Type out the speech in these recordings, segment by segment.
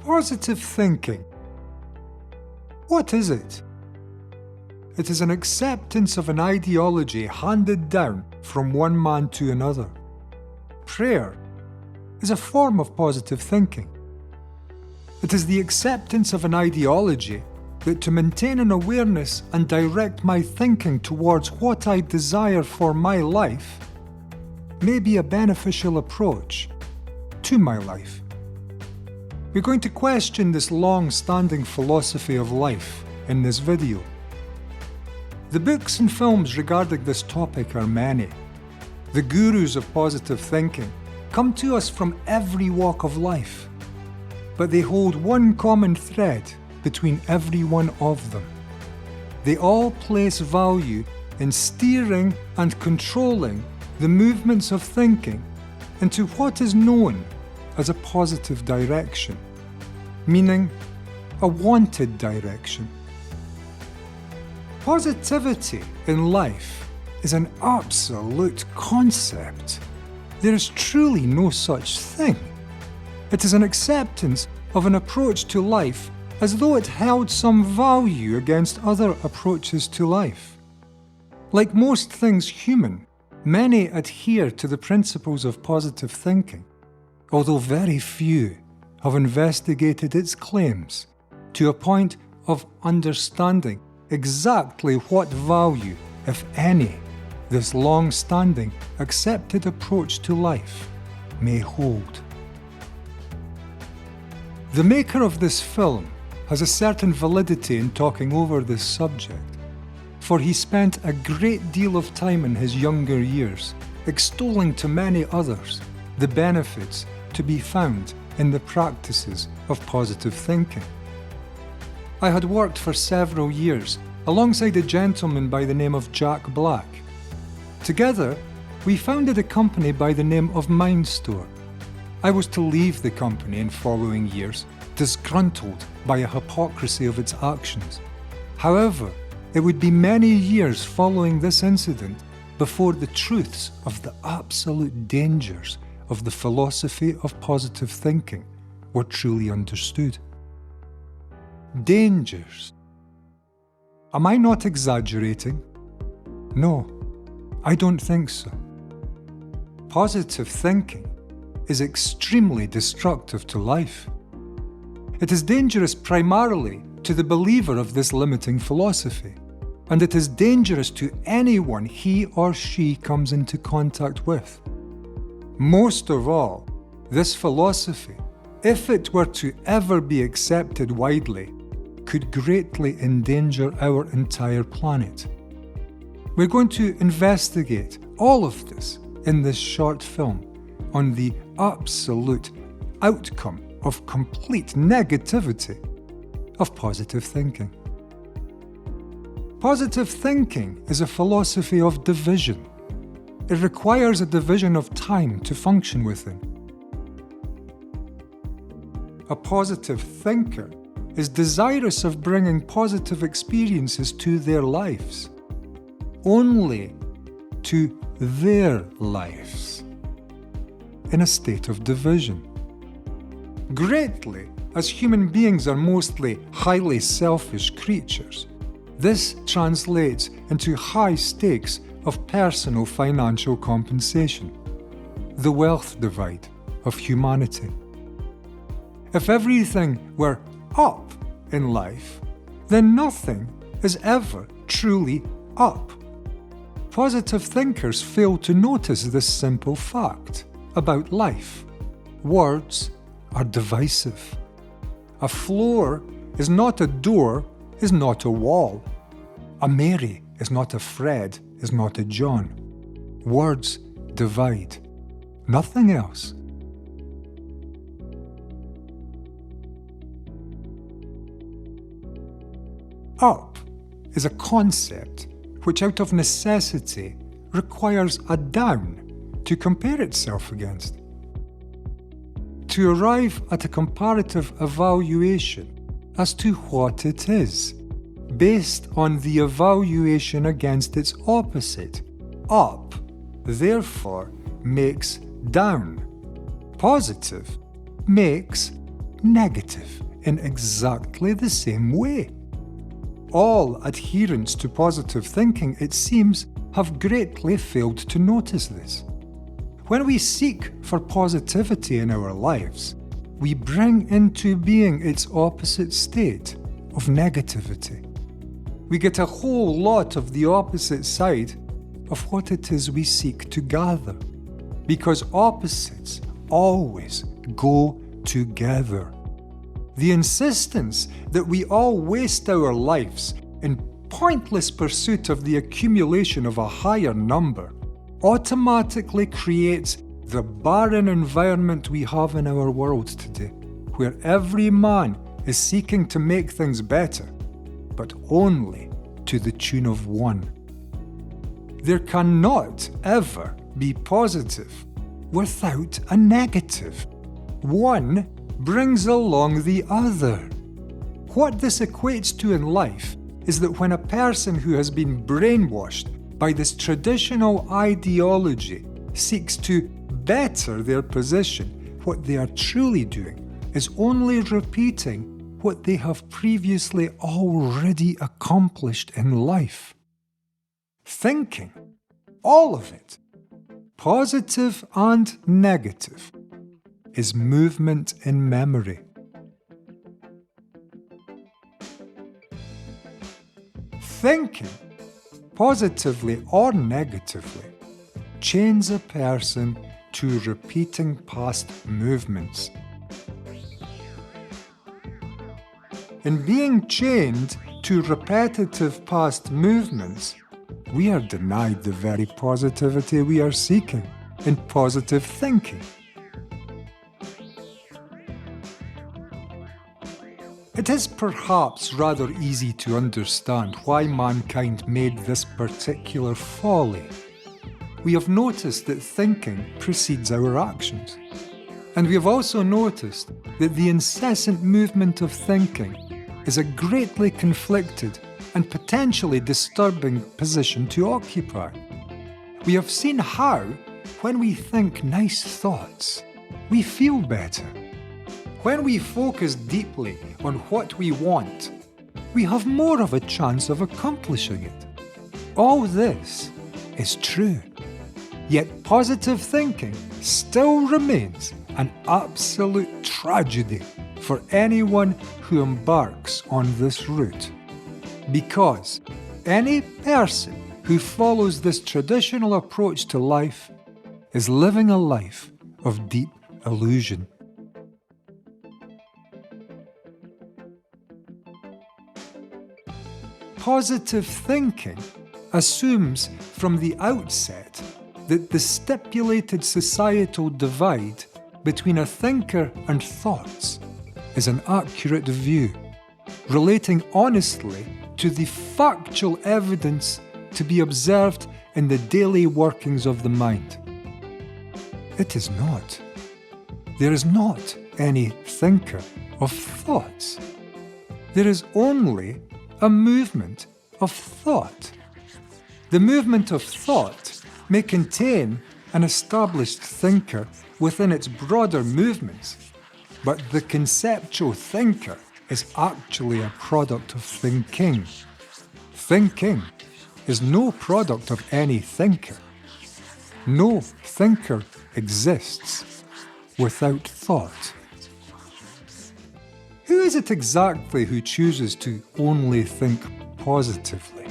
Positive thinking. What is it? It is an acceptance of an ideology handed down from one man to another. Prayer is a form of positive thinking. It is the acceptance of an ideology that to maintain an awareness and direct my thinking towards what I desire for my life may be a beneficial approach to my life. We're going to question this long-standing philosophy of life in this video. The books and films regarding this topic are many. The gurus of positive thinking come to us from every walk of life, but they hold one common thread between every one of them. They all place value in steering and controlling the movements of thinking into what is known as a positive direction, meaning a wanted direction. Positivity in life is an absolute concept. There is truly no such thing. It is an acceptance of an approach to life as though it held some value against other approaches to life. Like most things human, many adhere to the principles of positive thinking, although very few have investigated its claims to a point of understanding exactly what value, if any, this long-standing, accepted approach to life may hold. The maker of this film has a certain validity in talking over this subject, for he spent a great deal of time in his younger years extolling to many others the benefits to be found in the practices of positive thinking. I had worked for several years alongside a gentleman by the name of Jack Black. Together, we founded a company by the name of MindStore. I was to leave the company in following years, disgruntled by a hypocrisy of its actions. However, it would be many years following this incident before the truths of the absolute dangers of the philosophy of positive thinking were truly understood. Dangers. Am I not exaggerating? No, I don't think so. Positive thinking is extremely destructive to life. It is dangerous primarily to the believer of this limiting philosophy, and it is dangerous to anyone he or she comes into contact with. Most of all, this philosophy, if it were to ever be accepted widely, could greatly endanger our entire planet. We're going to investigate all of this in this short film on the absolute outcome of complete negativity of positive thinking. Positive thinking is a philosophy of division. It requires a division of time to function within. A positive thinker is desirous of bringing positive experiences to their lives, only to their lives, in a state of division. Greatly, as human beings are mostly highly selfish creatures, this translates into high stakes of personal financial compensation, the wealth divide of humanity. If everything were up in life, then nothing is ever truly up. Positive thinkers fail to notice this simple fact about life. Words are divisive. A floor is not a door, is not a wall. A Mary is not a Fred, is not a John. Words divide. Nothing else. Up is a concept which out of necessity requires a down to compare itself against. To arrive at a comparative evaluation as to what it is, based on the evaluation against its opposite. Up, therefore, makes down. Positive makes negative in exactly the same way. All adherents to positive thinking, it seems, have greatly failed to notice this. When we seek for positivity in our lives, we bring into being its opposite state of negativity. We get a whole lot of the opposite side of what it is we seek to gather, because opposites always go together. The insistence that we all waste our lives in pointless pursuit of the accumulation of a higher number automatically creates the barren environment we have in our world today, where every man is seeking to make things better, but only to the tune of one. There cannot ever be positive without a negative. One brings along the other. What this equates to in life is that when a person who has been brainwashed by this traditional ideology seeks to better their position, what they are truly doing is only repeating what they have previously already accomplished in life. Thinking, all of it, positive and negative, is movement in memory. Thinking, positively or negatively, chains a person to repeating past movements. In being chained to repetitive past movements, we are denied the very positivity we are seeking in positive thinking. It is perhaps rather easy to understand why mankind made this particular folly. We have noticed that thinking precedes our actions. And we have also noticed that the incessant movement of thinking is a greatly conflicted and potentially disturbing position to occupy. We have seen how, when we think nice thoughts, we feel better. When we focus deeply on what we want, we have more of a chance of accomplishing it. All this is true. Yet positive thinking still remains an absolute tragedy for anyone who embarks on this route. Because any person who follows this traditional approach to life is living a life of deep illusion. Positive thinking assumes from the outset that the stipulated societal divide between a thinker and thoughts is an accurate view, relating honestly to the factual evidence to be observed in the daily workings of the mind. It is not. There is not any thinker of thoughts. There is only a movement of thought. The movement of thought may contain an established thinker within its broader movements, but the conceptual thinker is actually a product of thinking. Thinking is no product of any thinker. No thinker exists without thought. Who is it exactly who chooses to only think positively?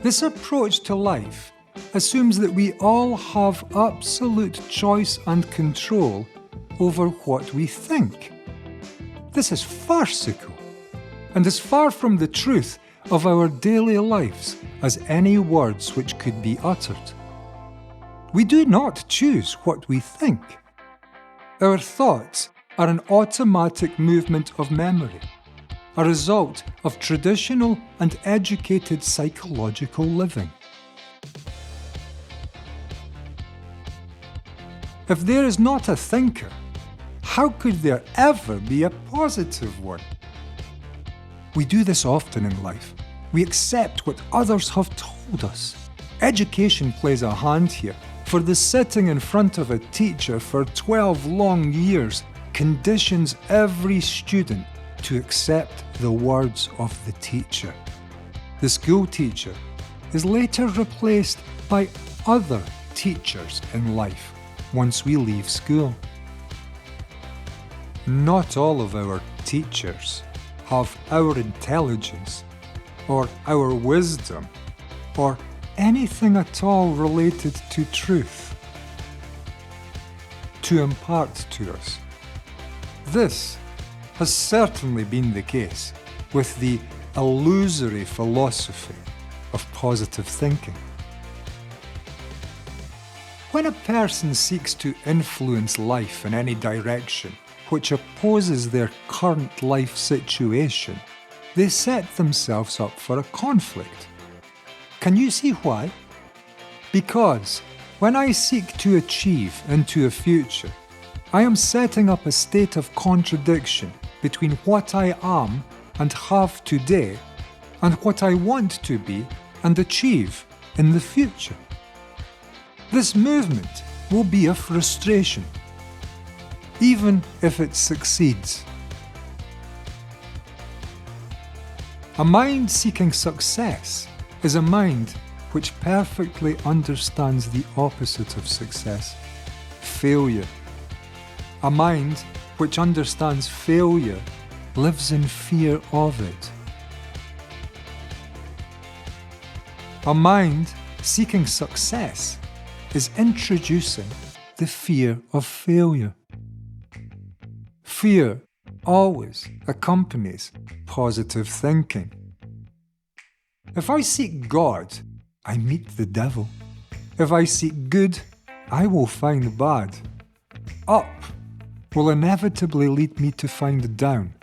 This approach to life assumes that we all have absolute choice and control over what we think. This is farcical and as far from the truth of our daily lives as any words which could be uttered. We do not choose what we think. Our thoughts are an automatic movement of memory, a result of traditional and educated psychological living. If there is not a thinker, how could there ever be a positive one? We do this often in life. We accept what others have told us. Education plays a hand here, for the sitting in front of a teacher for 12 long years conditions every student to accept the words of the teacher. The school teacher is later replaced by other teachers in life once we leave school. Not all of our teachers have our intelligence or our wisdom or anything at all related to truth to impart to us. This has certainly been the case with the illusory philosophy of positive thinking. When a person seeks to influence life in any direction which opposes their current life situation, they set themselves up for a conflict. Can you see why? Because when I seek to achieve into a future, I am setting up a state of contradiction between what I am and have today and what I want to be and achieve in the future. This movement will be a frustration, even if it succeeds. A mind seeking success is a mind which perfectly understands the opposite of success, failure. A mind which understands failure lives in fear of it. A mind seeking success is introducing the fear of failure. Fear always accompanies positive thinking. If I seek God, I meet the devil. If I seek good, I will find bad. Up will inevitably lead me to find down,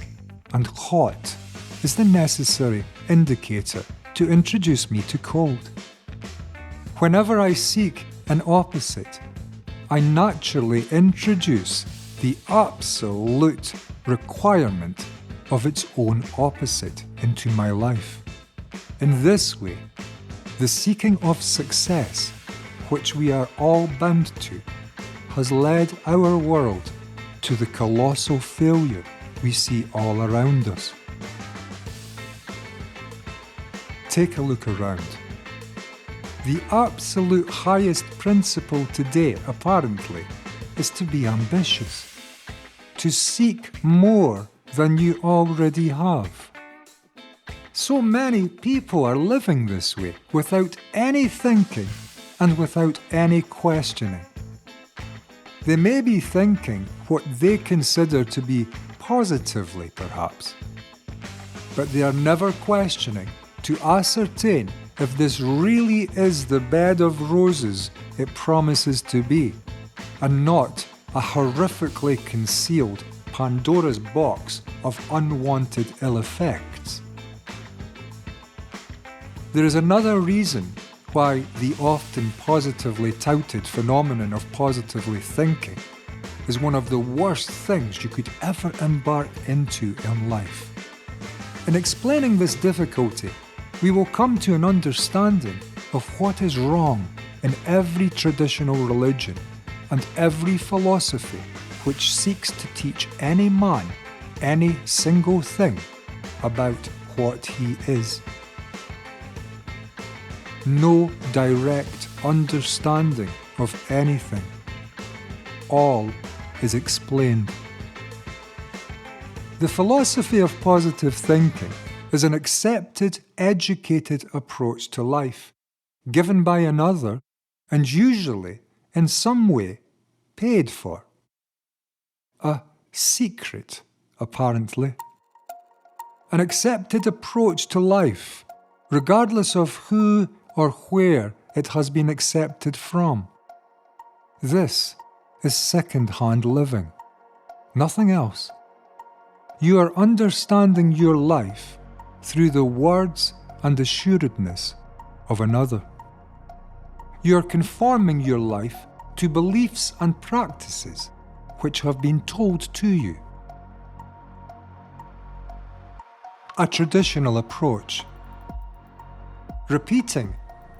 and hot is the necessary indicator to introduce me to cold. Whenever I seek an opposite, I naturally introduce the absolute requirement of its own opposite into my life. In this way, the seeking of success, which we are all bound to, has led our world to the colossal failure we see all around us. Take a look around. The absolute highest principle today, apparently, is to be ambitious, to seek more than you already have. So many people are living this way without any thinking and without any questioning. They may be thinking what they consider to be positively, perhaps, but they are never questioning to ascertain if this really is the bed of roses it promises to be, and not a horrifically concealed Pandora's box of unwanted ill effects. There is another reason why the often positively touted phenomenon of positively thinking is one of the worst things you could ever embark into in life. In explaining this difficulty, we will come to an understanding of what is wrong in every traditional religion and every philosophy which seeks to teach any man any single thing about what he is. No direct understanding of anything. All is explained. The philosophy of positive thinking is an accepted, educated approach to life, given by another and usually, in some way, paid for. A secret, apparently. An accepted approach to life, regardless of who or where it has been accepted from. This is secondhand living. Nothing else. You are understanding your life through the words and assuredness of another. You are conforming your life to beliefs and practices which have been told to you. A traditional approach. Repeating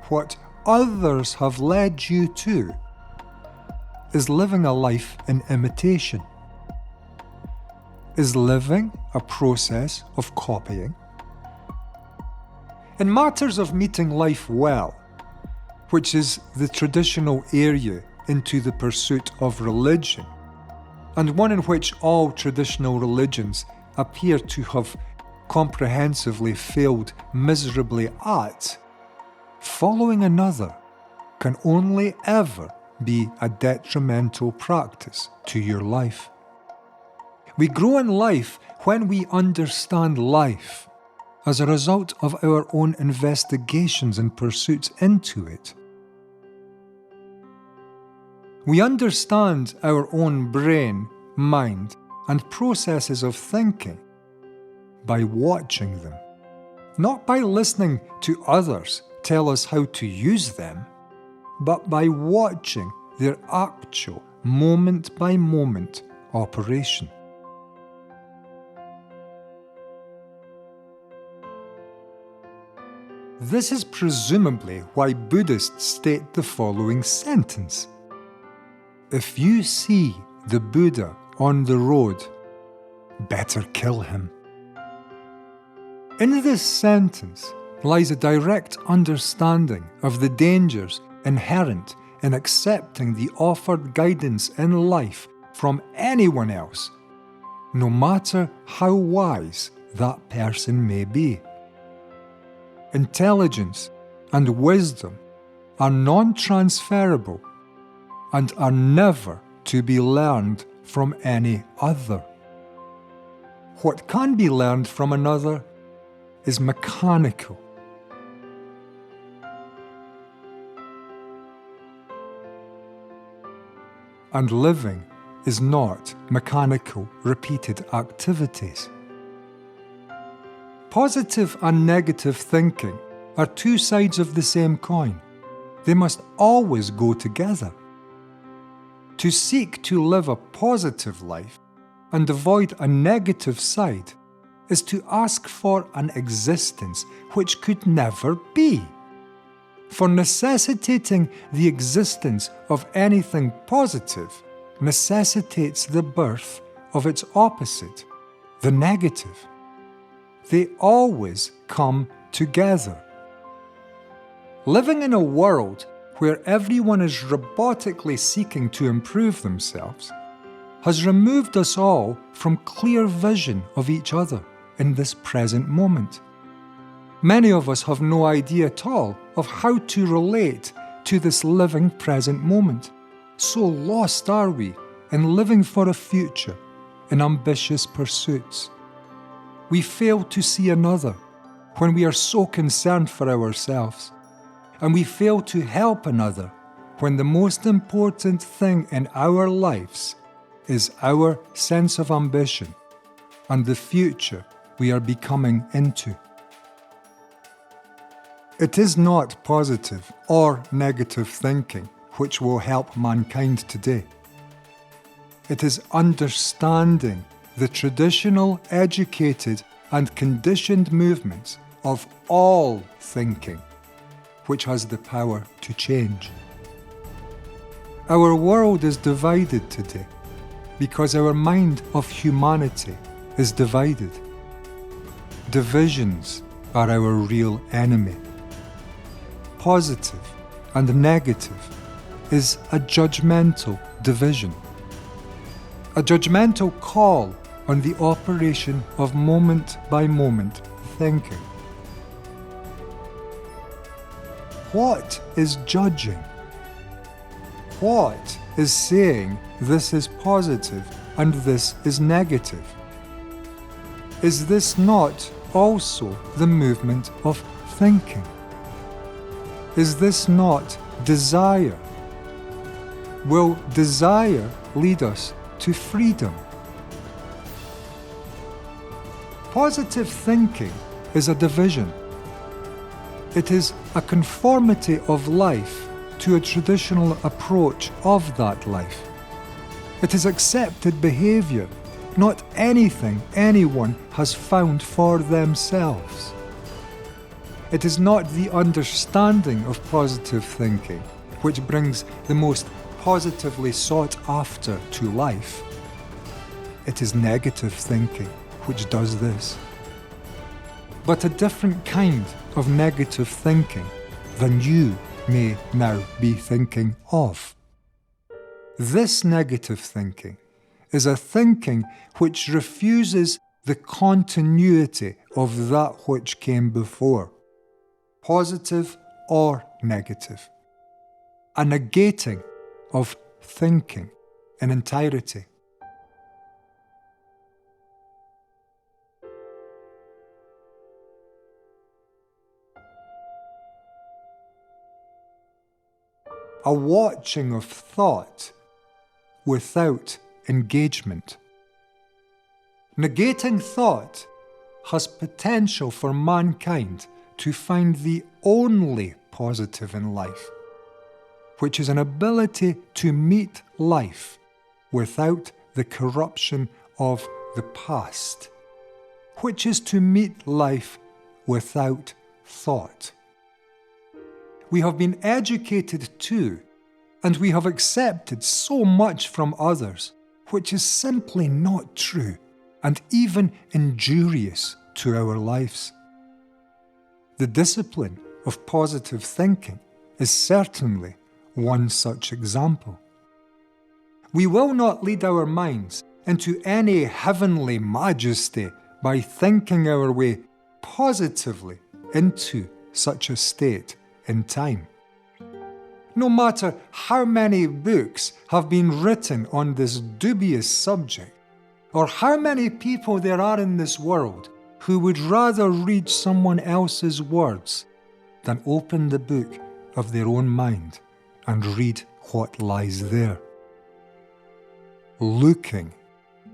what others have led you to is living a life in imitation. Is living a process of copying? In matters of meeting life well, which is the traditional area into the pursuit of religion, and one in which all traditional religions appear to have comprehensively failed miserably at, following another can only ever be a detrimental practice to your life. We grow in life when we understand life as a result of our own investigations and pursuits into it. We understand our own brain, mind, and processes of thinking by watching them, not by listening to others tell us how to use them, but by watching their actual moment-by-moment operation. This is presumably why Buddhists state the following sentence: if you see the Buddha on the road, better kill him. In this sentence lies a direct understanding of the dangers inherent in accepting the offered guidance in life from anyone else, no matter how wise that person may be. Intelligence and wisdom are non-transferable and are never to be learned from any other. What can be learned from another is mechanical. And living is not mechanical, repeated activities. Positive and negative thinking are two sides of the same coin. They must always go together. To seek to live a positive life and avoid a negative side is to ask for an existence which could never be. For necessitating the existence of anything positive necessitates the birth of its opposite, the negative. They always come together. Living in a world where everyone is robotically seeking to improve themselves has removed us all from clear vision of each other in this present moment. Many of us have no idea at all of how to relate to this living present moment. So lost are we in living for a future in ambitious pursuits. We fail to see another when we are so concerned for ourselves, and we fail to help another when the most important thing in our lives is our sense of ambition and the future we are becoming into. It is not positive or negative thinking which will help mankind today. It is understanding the traditional, educated, and conditioned movements of all thinking which has the power to change. Our world is divided today because our mind of humanity is divided. Divisions are our real enemy. Positive and negative is a judgmental division. A judgmental call on the operation of moment-by-moment thinking. What is judging? What is saying this is positive and this is negative? Is this not also the movement of thinking? Is this not desire? Will desire lead us to freedom? Positive thinking is a division. It is a conformity of life to a traditional approach of that life. It is accepted behaviour, not anything anyone has found for themselves. It is not the understanding of positive thinking which brings the most positively sought after to life. It is negative thinking which does this. But a different kind of negative thinking than you may now be thinking of. This negative thinking is a thinking which refuses the continuity of that which came before, positive or negative. A negating of thinking in entirety. A watching of thought without engagement. Negating thought has potential for mankind to find the only positive in life, which is an ability to meet life without the corruption of the past, which is to meet life without thought. We have been educated too, and we have accepted so much from others, which is simply not true and even injurious to our lives. The discipline of positive thinking is certainly one such example. We will not lead our minds into any heavenly majesty by thinking our way positively into such a state in time. No matter how many books have been written on this dubious subject, or how many people there are in this world who would rather read someone else's words than open the book of their own mind and read what lies there. Looking,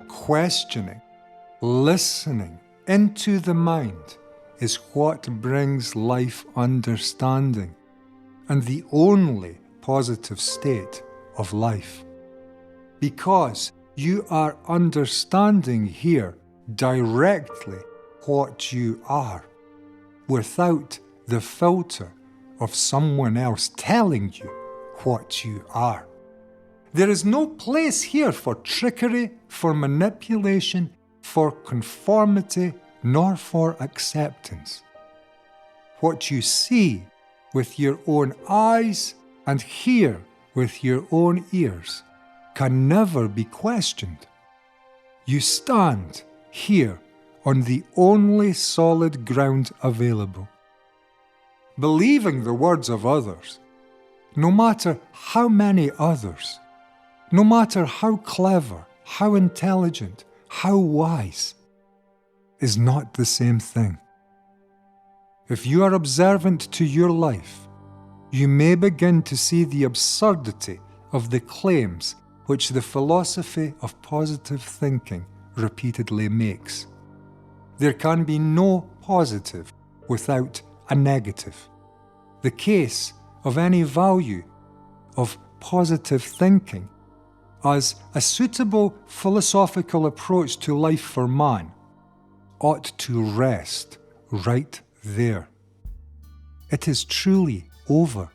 questioning, listening into the mind is what brings life understanding and the only positive state of life. Because you are understanding here directly what you are, without the filter of someone else telling you what you are. There is no place here for trickery, for manipulation, for conformity, nor for acceptance. What you see with your own eyes and hear with your own ears can never be questioned. You stand here on the only solid ground available. Believing the words of others, no matter how many others, no matter how clever, how intelligent, how wise, is not the same thing. If you are observant to your life, you may begin to see the absurdity of the claims which the philosophy of positive thinking repeatedly makes. There can be no positive without a negative. The case of any value of positive thinking as a suitable philosophical approach to life for man ought to rest right there. It is truly over.